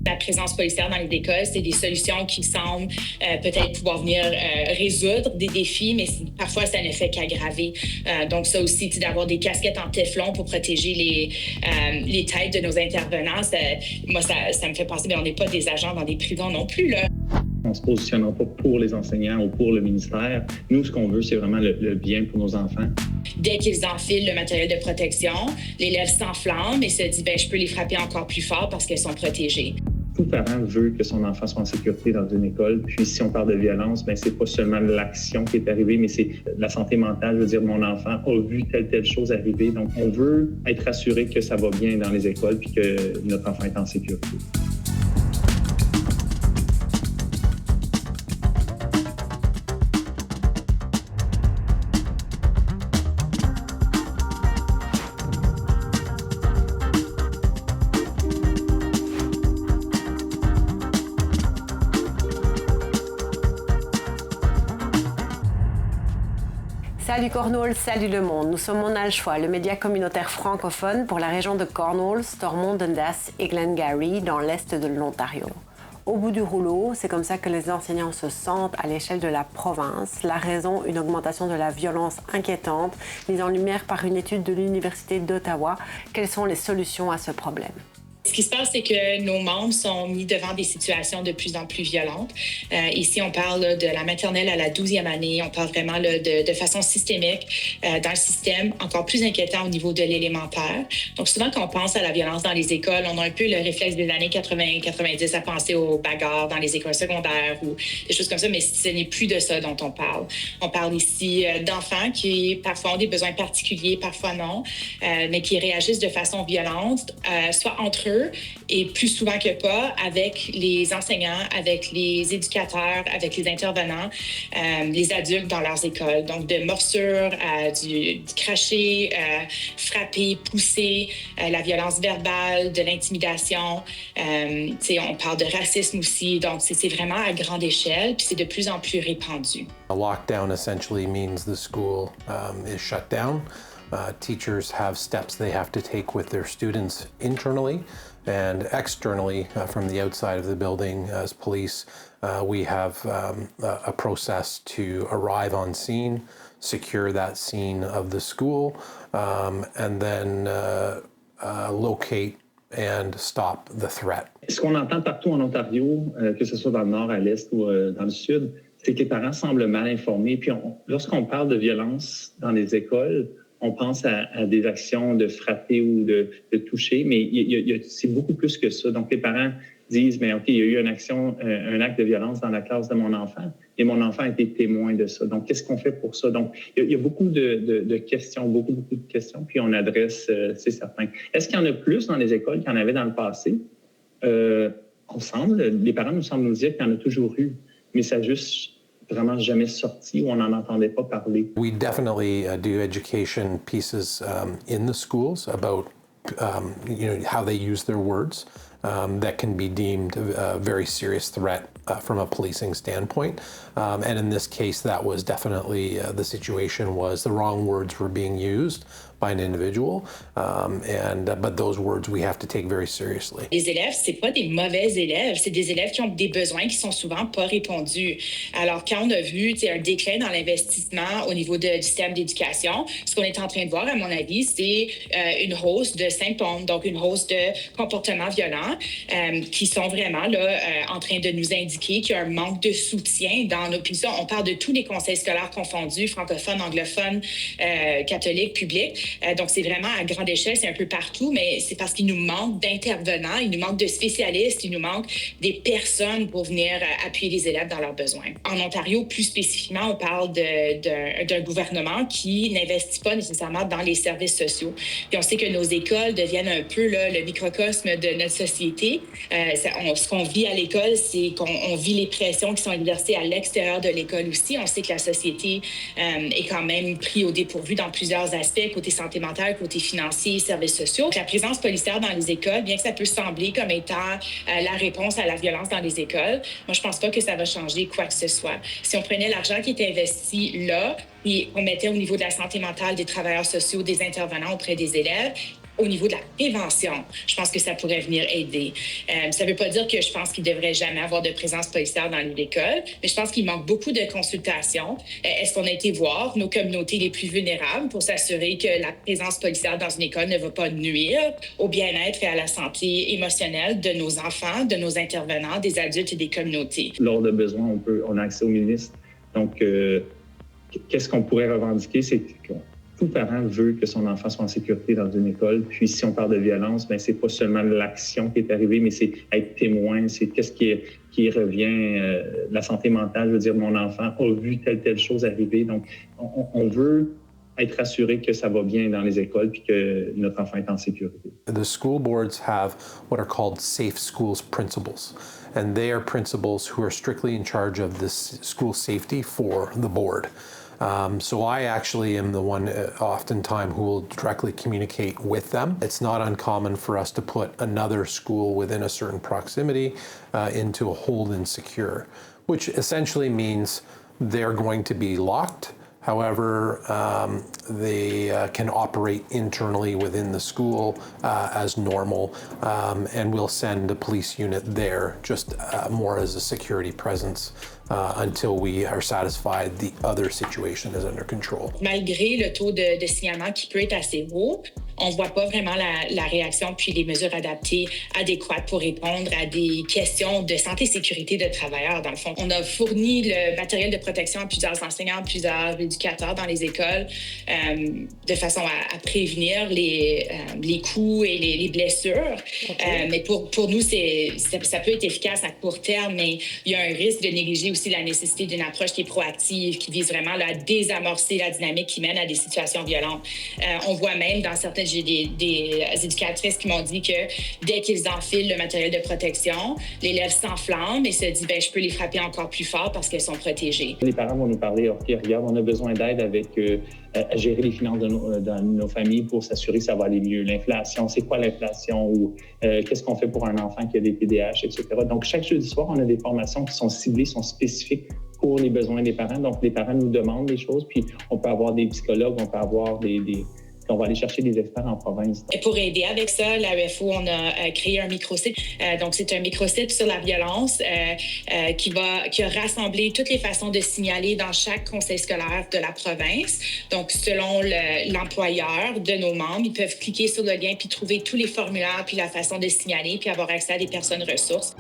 La présence policière dans les écoles, c'est des solutions qui semblent peut-être pouvoir venir résoudre des défis, mais parfois, ça ne fait qu'aggraver. Donc, ça aussi, d'avoir des casquettes en téflon pour protéger les têtes de nos intervenants, ça me fait penser, mais on n'est pas des agents dans des prisons non plus, là. On ne se positionnera pas pour les enseignants ou pour le ministère. Nous, ce qu'on veut, c'est vraiment le bien pour nos enfants. Dès qu'ils enfilent le matériel de protection, l'élève s'enflamme et se dit « je peux les frapper encore plus fort parce qu'elles sont protégées ». Tout parent veut que son enfant soit en sécurité dans une école. Puis si on parle de violence, c'est pas seulement l'action qui est arrivée, mais c'est la santé mentale. Je veux dire, mon enfant a vu telle chose arriver. Donc, on veut être assuré que ça va bien dans les écoles puis que notre enfant est en sécurité. Salut Cornwall, salut le monde. Nous sommes On a le choix, le média communautaire francophone pour la région de Cornwall, Stormont, Dundas et Glengarry dans l'est de l'Ontario. Au bout du rouleau, c'est comme ça que les enseignants se sentent à l'échelle de la province. La raison, une augmentation de la violence inquiétante, mise en lumière par une étude de l'Université d'Ottawa. Quelles sont les solutions à ce problème? Ce qui se passe, c'est que nos membres sont mis devant des situations de plus en plus violentes. Ici, on parle là, de la maternelle à la 12e année. On parle vraiment là, de façon systémique dans le système, encore plus inquiétant au niveau de l'élémentaire. Donc, souvent, quand on pense à la violence dans les écoles, on a un peu le réflexe des années 80-90 à penser aux bagarres dans les écoles secondaires ou des choses comme ça, mais ce n'est plus de ça dont on parle. On parle ici d'enfants qui parfois ont des besoins particuliers, parfois non, mais qui réagissent de façon violente, soit entre eux, et plus souvent que pas avec les enseignants, avec les éducateurs, avec les intervenants, les adultes dans leurs écoles. Donc, de morsures, du cracher, frapper, pousser, la violence verbale, de l'intimidation. On parle de racisme aussi. Donc, c'est vraiment à grande échelle, puis c'est de plus en plus répandu. A lockdown essentially means the school is shut down. Teachers have steps they have to take with their students internally and externally from the outside of the building. As police, we have a process to arrive on scene, secure that scene of the school, and then locate and stop the threat. Ce qu'on entend partout en Ontario, que ce soit dans le nord, à l'est ou dans le sud, c'est que les parents semblent mal informés. Puis lorsqu'on parle de violence dans les écoles, on pense à des actions de frapper ou de toucher, mais c'est beaucoup plus que ça. Donc, les parents disent, mais OK, il y a eu un acte de violence dans la classe de mon enfant, et mon enfant a été témoin de ça. Donc, qu'est-ce qu'on fait pour ça? Donc, il y a beaucoup de questions, beaucoup de questions, puis on adresse, c'est certain. Est-ce qu'il y en a plus dans les écoles qu'il y en avait dans le passé? Les parents nous semblent nous dire qu'il y en a toujours eu, mais ça a juste vraiment jamais sorti ou on n'en entendait pas parler. We definitely do education pieces in the schools about how they use their words. That can be deemed a very serious threat from a policing standpoint. And in this case, that was definitely the situation was the wrong words were being used by an individual, but those words we have to take very seriously. Les élèves, c'est pas des mauvais élèves, c'est des élèves qui ont des besoins qui sont souvent pas répondus. Alors, quand on a vu un déclin dans l'investissement au niveau du système d'éducation, ce qu'on est en train de voir, à mon avis, c'est une hausse de symptômes, donc une hausse de comportements violents qui sont vraiment là en train de nous indiquer qu'il y a un manque de soutien dans nos... Puis on parle de tous les conseils scolaires confondus, francophones, anglophones, catholiques, publics. Donc, c'est vraiment à grande échelle, c'est un peu partout, mais c'est parce qu'il nous manque d'intervenants, il nous manque de spécialistes, il nous manque des personnes pour venir appuyer les élèves dans leurs besoins. En Ontario, plus spécifiquement, on parle d'un gouvernement qui n'investit pas nécessairement dans les services sociaux. Puis on sait que nos écoles deviennent un peu là, le microcosme de notre société. Ce qu'on vit à l'école, c'est qu'on vit les pressions qui sont exercées à l'extérieur de l'école aussi. On sait que la société est quand même prise au dépourvu dans plusieurs aspects, côté santé mentale, côté financier, services sociaux. La présence policière dans les écoles, bien que ça peut sembler comme étant la réponse à la violence dans les écoles, moi, je pense pas que ça va changer quoi que ce soit. Si on prenait l'argent qui était investi là, et on mettait au niveau de la santé mentale des travailleurs sociaux, des intervenants auprès des élèves, au niveau de la prévention, je pense que ça pourrait venir aider. Ça ne veut pas dire que je pense qu'il ne devrait jamais avoir de présence policière dans l'école, mais je pense qu'il manque beaucoup de consultations. Est-ce qu'on a été voir nos communautés les plus vulnérables pour s'assurer que la présence policière dans une école ne va pas nuire au bien-être et à la santé émotionnelle de nos enfants, de nos intervenants, des adultes et des communautés? Lors de besoin, on a accès au ministre. Donc, qu'est-ce qu'on pourrait revendiquer? C'est que tout parent veut que son enfant soit en sécurité dans une école. Puis, si on parle de violence, bien, c'est pas seulement l'action qui est arrivée, mais c'est être témoin, c'est qu'est-ce qui revient, la santé mentale. Je veux dire, mon enfant a vu telle chose arriver. Donc, on veut être assuré que ça va bien dans les écoles puis que notre enfant est en sécurité. The school boards have what are called safe schools principals, and they are principals who are strictly in charge of this school safety for the board. So I actually am the one oftentimes who will directly communicate with them. It's not uncommon for us to put another school within a certain proximity into a hold and secure, which essentially means they're going to be locked. However, they can operate internally within the school as normal, and we'll send a police unit there just more as a security presence until we are satisfied the other situation is under control. Malgré le taux de signalement qui peut être assez haut, on ne voit pas vraiment la réaction puis les mesures adéquates pour répondre à des questions de santé et sécurité de travailleurs, dans le fond. On a fourni le matériel de protection à plusieurs enseignants, plusieurs éducateurs dans les écoles de façon à prévenir les coups et les blessures. Okay. Mais pour nous, ça peut être efficace à court terme, mais il y a un risque de négliger aussi la nécessité d'une approche qui est proactive, qui vise vraiment à désamorcer la dynamique qui mène à des situations violentes. On voit même dans certaines j'ai des éducatrices qui m'ont dit que dès qu'ils enfilent le matériel de protection, l'élève s'enflamme et se dit « je peux les frapper encore plus fort parce qu'elles sont protégées ». Les parents vont nous parler, OK, regarde, on a besoin d'aide avec à gérer les finances dans nos familles pour s'assurer que ça va aller mieux. L'inflation, c'est quoi l'inflation? Ou qu'est-ce qu'on fait pour un enfant qui a des TDAH, etc. Donc, chaque jeudi soir, on a des formations qui sont ciblées, sont spécifiques pour les besoins des parents. Donc, les parents nous demandent des choses, puis on peut avoir des psychologues, on peut avoir on va aller chercher des experts en province. Et pour aider avec ça, l'AEFO, on a créé un microsite. Donc, c'est un microsite sur la violence qui a rassemblé toutes les façons de signaler dans chaque conseil scolaire de la province. Donc, selon l'employeur de nos membres, ils peuvent cliquer sur le lien puis trouver tous les formulaires puis la façon de signaler puis avoir accès à des personnes ressources.